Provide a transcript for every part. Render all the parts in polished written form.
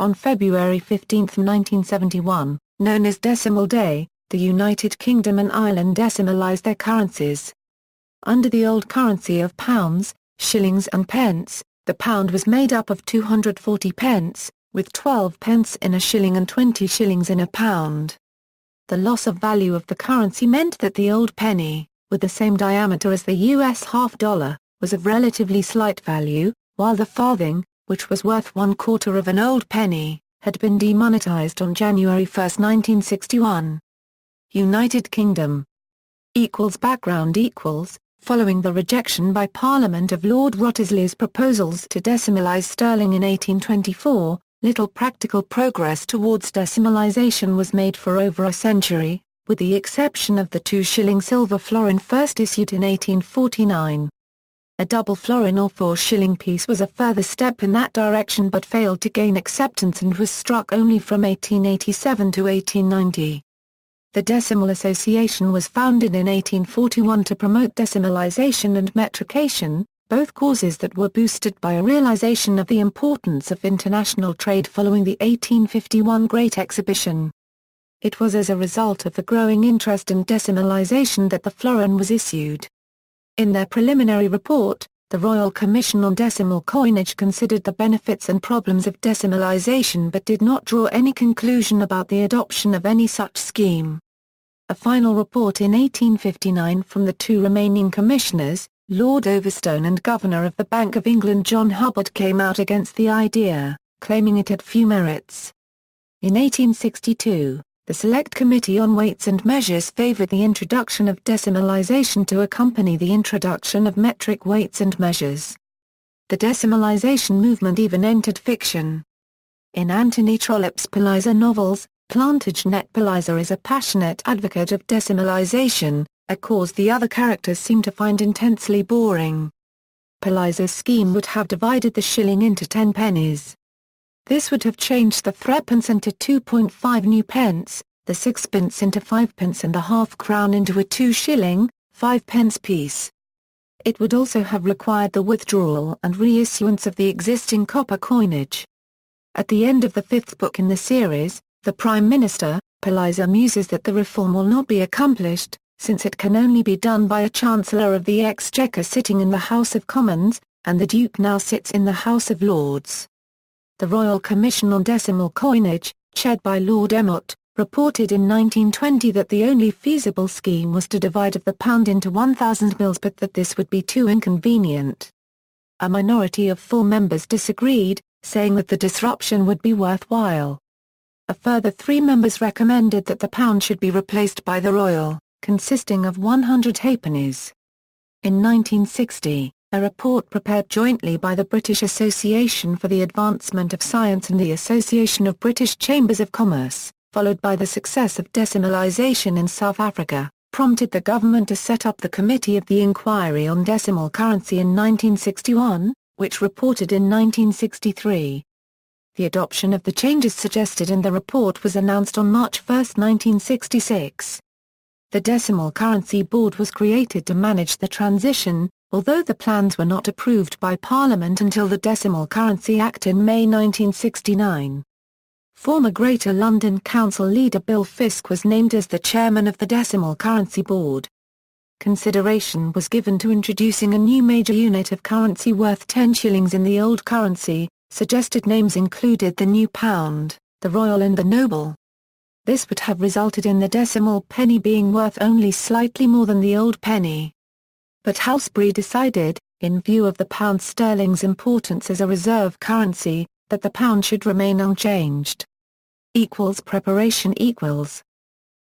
On February 15, 1971, known as Decimal Day, the United Kingdom and Ireland decimalised their currencies. Under the old currency of pounds, shillings and pence, the pound was made up of 240 pence, with 12 pence in a shilling and 20 shillings in a pound. The loss of value of the currency meant that the old penny, with the same diameter as the US half-dollar, was of relatively slight value, while the farthing, which was worth 1/4 of an old penny, had been demonetised on January 1, 1961. United Kingdom. Background Following the rejection by Parliament of Lord Wriothesley's proposals to decimalise sterling in 1824, little practical progress towards decimalisation was made for over a century, with the exception of the 2-shilling silver florin first issued in 1849. A double florin or 4-shilling piece was a further step in that direction but failed to gain acceptance and was struck only from 1887 to 1890. The Decimal Association was founded in 1841 to promote decimalisation and metrication, both causes that were boosted by a realisation of the importance of international trade following the 1851 Great Exhibition. It was as a result of the growing interest in decimalisation that the florin was issued. In their preliminary report, the Royal Commission on Decimal Coinage considered the benefits and problems of decimalisation but did not draw any conclusion about the adoption of any such scheme. A final report in 1859 from the two remaining commissioners, Lord Overstone and Governor of the Bank of England John Hubbard, came out against the idea, claiming it had few merits. In 1862, the Select Committee on Weights and Measures favoured the introduction of decimalisation to accompany the introduction of metric weights and measures. The decimalisation movement even entered fiction. In Anthony Trollope's Palliser novels, Plantagenet Palliser is a passionate advocate of decimalisation, a cause the other characters seem to find intensely boring. Palliser's scheme would have divided the shilling into 10 pennies. This would have changed the threepence into 2.5 new pence, the sixpence into 5 pence and the half-crown into a 2-shilling, 5-pence piece. It would also have required the withdrawal and reissuance of the existing copper coinage. At the end of the fifth book in the series, the Prime Minister, Palliser muses that the reform will not be accomplished, since it can only be done by a Chancellor of the Exchequer sitting in the House of Commons, and the Duke now sits in the House of Lords. The Royal Commission on Decimal Coinage, chaired by Lord Emmott, reported in 1920 that the only feasible scheme was to divide of the pound into 1,000 mils but that this would be too inconvenient. A minority of 4 members disagreed, saying that the disruption would be worthwhile. A further 3 members recommended that the pound should be replaced by the royal, consisting of 100 halfpennies. In 1960, a report prepared jointly by the British Association for the Advancement of Science and the Association of British Chambers of Commerce, followed by the success of decimalisation in South Africa, prompted the government to set up the Committee of the Inquiry on Decimal Currency in 1961, which reported in 1963. The adoption of the changes suggested in the report was announced on March 1, 1966. The Decimal Currency Board was created to manage the transition, although the plans were not approved by Parliament until the Decimal Currency Act in May 1969. Former Greater London Council leader Bill Fisk was named as the chairman of the Decimal Currency Board. Consideration was given to introducing a new major unit of currency worth 10 shillings in the old currency. Suggested names included the New Pound, the Royal and the Noble. This would have resulted in the decimal penny being worth only slightly more than the old penny. But Halsbury decided, in view of the pound sterling's importance as a reserve currency, that the pound should remain unchanged. Preparation.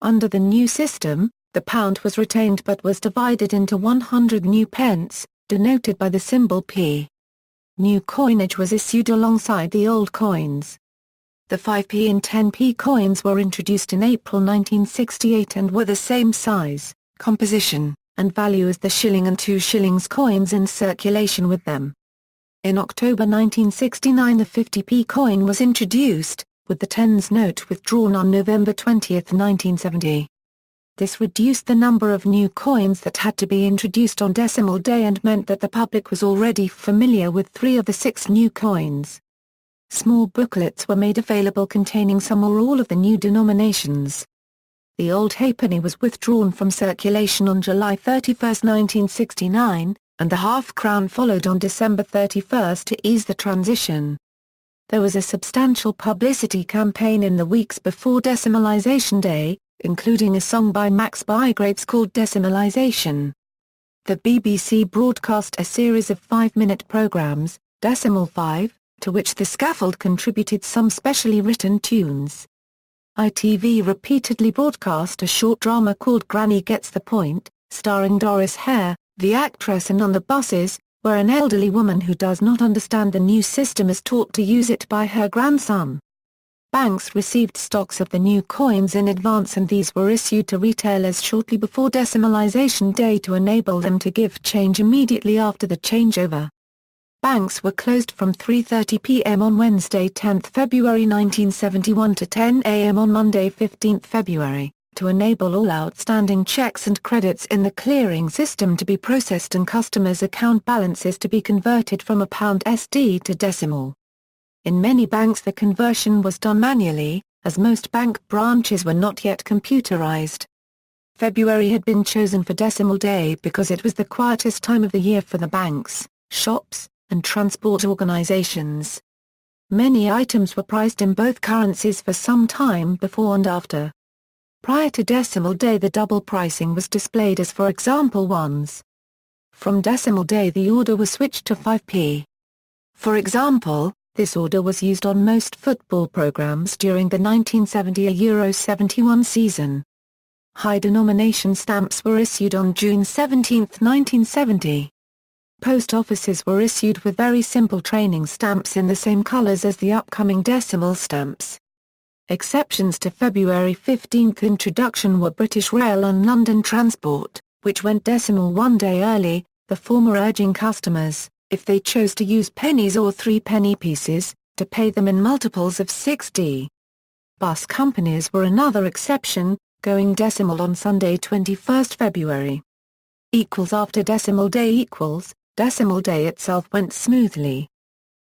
Under the new system, the pound was retained but was divided into 100 new pence, denoted by the symbol P. New coinage was issued alongside the old coins. The 5p and 10p coins were introduced in April 1968 and were the same size, composition, and value as the shilling and 2 shillings coins in circulation with them. In October 1969 the 50p coin was introduced, with the tens note withdrawn on November 20, 1970. This reduced the number of new coins that had to be introduced on Decimal Day and meant that the public was already familiar with 3 of the 6 new coins. Small booklets were made available containing some or all of the new denominations. The old halfpenny was withdrawn from circulation on July 31, 1969, and the half-crown followed on December 31 to ease the transition. There was a substantial publicity campaign in the weeks before Decimalization Day, including a song by Max Bygraves called Decimalization. The BBC broadcast a series of 5-minute programmes, Decimal 5, to which the scaffold contributed some specially written tunes. ITV repeatedly broadcast a short drama called Granny Gets the Point, starring Doris Hare, the actress, and on the buses, where an elderly woman who does not understand the new system is taught to use it by her grandson. Banks received stocks of the new coins in advance, and these were issued to retailers shortly before Decimalization Day to enable them to give change immediately after the changeover. Banks were closed from 3:30 p.m. on Wednesday 10 February 1971 to 10 a.m. on Monday 15 February, to enable all outstanding checks and credits in the clearing system to be processed and customers' account balances to be converted from £SD to decimal. In many banks the conversion was done manually, as most bank branches were not yet computerized. February had been chosen for Decimal Day because it was the quietest time of the year for the banks, shops, and transport organizations. Many items were priced in both currencies for some time before and after. Prior to Decimal Day the double pricing was displayed as, for example, ones. From Decimal Day the order was switched to 5p. For example, this order was used on most football programs during the 1970 Euro 71 season. High denomination stamps were issued on June 17, 1970. Post offices were issued with very simple training stamps in the same colors as the upcoming decimal stamps. Exceptions to February 15 introduction were British Rail and London Transport, which went decimal one day early, the former urging customers, if they chose to use pennies or 3-penny pieces, to pay them in multiples of 6d. Bus companies were another exception, going decimal on Sunday 21 February. After Decimal Day Decimal Day itself went smoothly.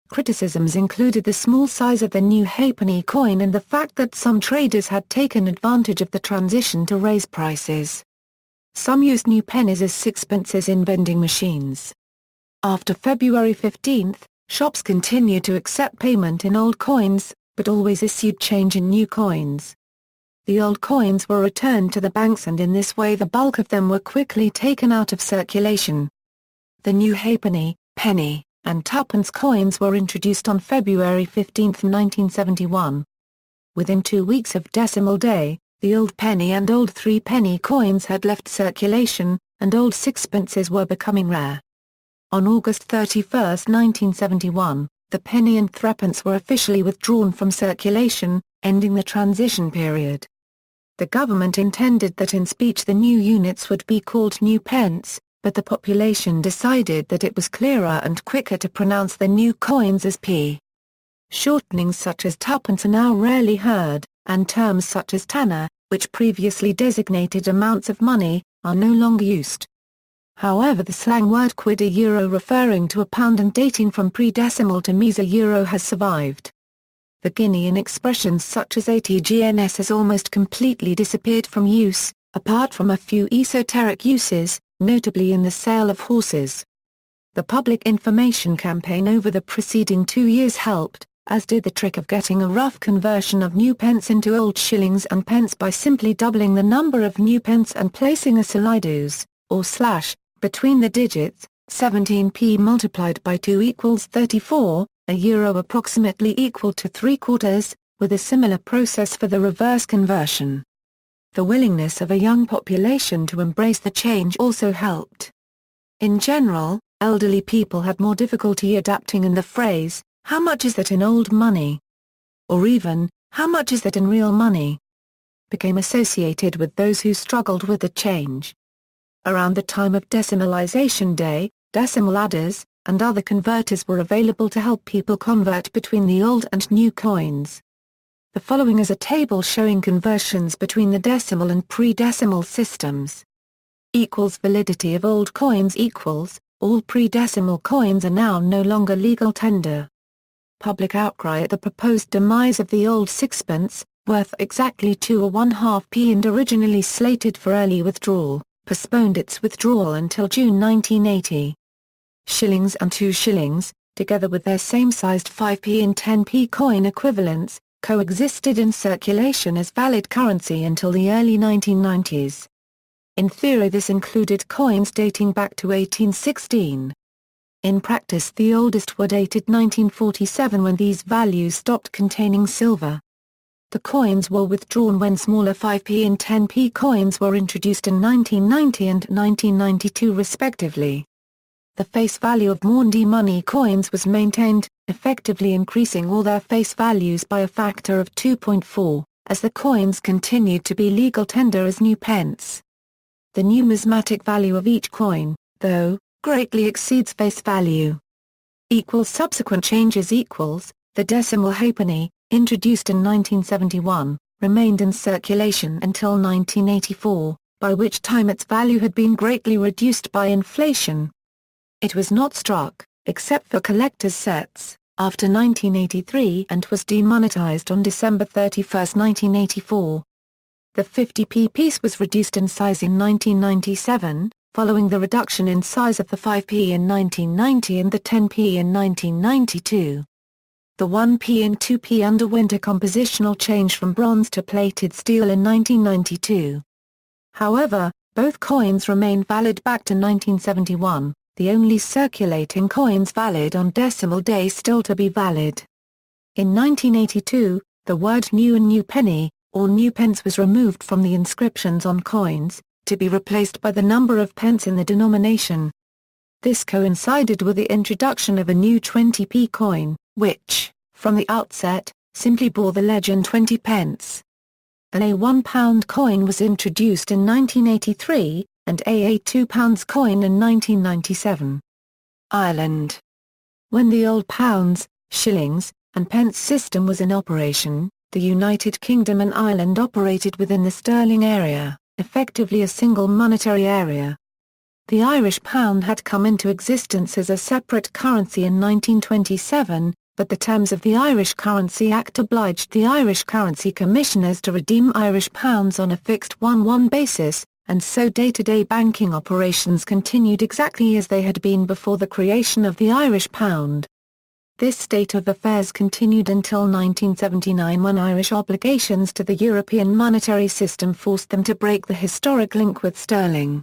Criticisms included the small size of the new halfpenny coin and the fact that some traders had taken advantage of the transition to raise prices. Some used new pennies as sixpences in vending machines. After February 15, shops continued to accept payment in old coins, but always issued change in new coins. The old coins were returned to the banks, and in this way the bulk of them were quickly taken out of circulation. The new halfpenny, penny, and twopence coins were introduced on February 15, 1971. Within 2 weeks of Decimal Day, the old penny and old 3-penny coins had left circulation, and old sixpences were becoming rare. On August 31, 1971, the penny and threepence were officially withdrawn from circulation, ending the transition period. The government intended that in speech the new units would be called new pence, but the population decided that it was clearer and quicker to pronounce the new coins as p. Shortenings such as twopence are now rarely heard, and terms such as tanner, which previously designated amounts of money, are no longer used. However, the slang word quid a euro, referring to a pound and dating from pre-decimal to mise a euro, has survived. The Guinean expressions such as atgns has almost completely disappeared from use, apart from a few esoteric uses, notably in the sale of horses. The public information campaign over the preceding 2 years helped, as did the trick of getting a rough conversion of new pence into old shillings and pence by simply doubling the number of new pence and placing a solidus, or slash, between the digits. 17p multiplied by 2 equals 34, a euro approximately equal to 3/4, with a similar process for the reverse conversion. The willingness of a young population to embrace the change also helped. In general, elderly people had more difficulty adapting, and the phrase, "How much is that in old money?" or even, "How much is that in real money?" became associated with those who struggled with the change. Around the time of Decimalization Day, decimal adders, and other converters were available to help people convert between the old and new coins. The following is a table showing conversions between the decimal and pre-decimal systems. Validity of old coins equals, all pre-decimal coins are now no longer legal tender. public outcry at the proposed demise of the old sixpence, worth exactly 2.5p and originally slated for early withdrawal, postponed its withdrawal until June 1980. Shillings and 2 shillings, together with their same-sized 5p and 10p coin equivalents, coexisted in circulation as valid currency until the early 1990s. In theory this included coins dating back to 1816. In practice the oldest were dated 1947 when these values stopped containing silver. The coins were withdrawn when smaller 5p and 10p coins were introduced in 1990 and 1992 respectively. The face value of Maundy money coins was maintained, effectively increasing all their face values by a factor of 2.4, as the coins continued to be legal tender as new pence. The numismatic value of each coin, though, greatly exceeds face value. Subsequent changes the decimal halfpenny, introduced in 1971, remained in circulation until 1984, by which time its value had been greatly reduced by inflation. It was not struck, except for collector's sets, after 1983 and was demonetized on December 31, 1984. The 50p piece was reduced in size in 1997, following the reduction in size of the 5p in 1990 and the 10p in 1992. The 1p and 2p underwent a compositional change from bronze to plated steel in 1992. However, both coins remain valid back to 1971, the only circulating coins valid on decimal day still to be valid. In 1982, the word new and new penny, or new pence was removed from the inscriptions on coins, to be replaced by the number of pence in the denomination. This coincided with the introduction of a new 20p coin, which, from the outset, simply bore the legend 20 pence. A £1 coin was introduced in 1983, and a £2 coin in 1997. Ireland. When the old pounds, shillings, and pence system was in operation, the United Kingdom and Ireland operated within the sterling area, effectively a single monetary area. The Irish pound had come into existence as a separate currency in 1927, but the terms of the Irish Currency Act obliged the Irish Currency Commissioners to redeem Irish pounds on a fixed 1-1 basis, and so day-to-day banking operations continued exactly as they had been before the creation of the Irish pound. This state of affairs continued until 1979 when Irish obligations to the European monetary system forced them to break the historic link with sterling.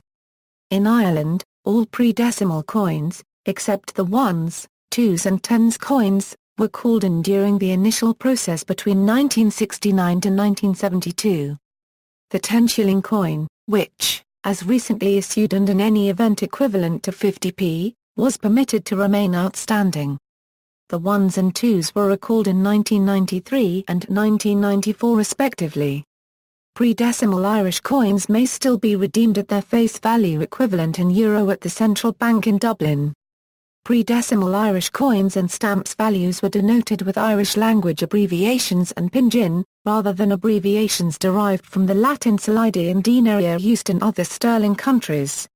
In Ireland, all pre-decimal coins, except the 1s, 2s and 10s coins, were called in during the initial process between 1969 to 1972. The 10-shilling coin, which, as recently issued and in any event equivalent to 50p, was permitted to remain outstanding. The 1s and 2s were recalled in 1993 and 1994 respectively. Pre-decimal Irish coins may still be redeemed at their face value equivalent in euro at the central bank in Dublin. Pre-decimal Irish coins and stamps values were denoted with Irish language abbreviations and pidgin, rather than abbreviations derived from the Latin solidi and denarii used in other sterling countries.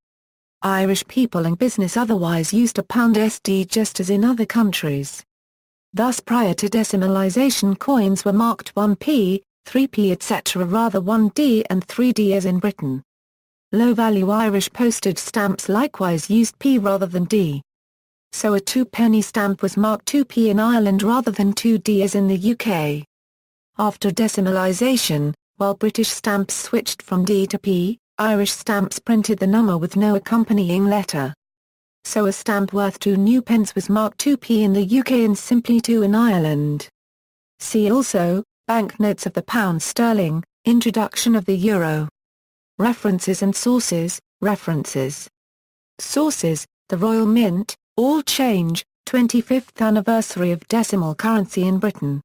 Irish people and business otherwise used a pound SD just as in other countries. Thus prior to decimalization coins were marked 1p, 3p etc. rather 1d and 3d as in Britain. Low-value Irish postage stamps likewise used p rather than d. So a 2-penny stamp was marked 2p in Ireland rather than 2d as in the UK. After decimalization, while British stamps switched from d to p, Irish stamps printed the number with no accompanying letter. So a stamp worth 2 new pence was marked 2p in the UK and simply 2 in Ireland. See also, banknotes of the pound sterling, introduction of the euro. References and sources, references. Sources, The Royal Mint, All Change, 25th anniversary of decimal currency in Britain.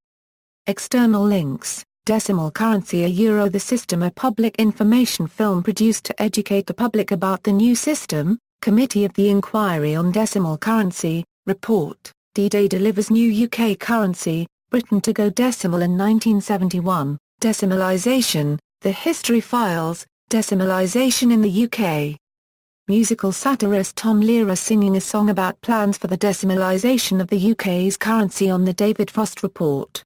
External links. Decimal Currency a Euro The System a public information film produced to educate the public about the new system, Committee of the Inquiry on Decimal Currency, Report, D-Day delivers new UK currency, Britain to go decimal in 1971, Decimalization, The History Files, Decimalization in the UK. musical satirist Tom Lehrer singing a song about plans for the decimalisation of the UK's currency on the David Frost Report.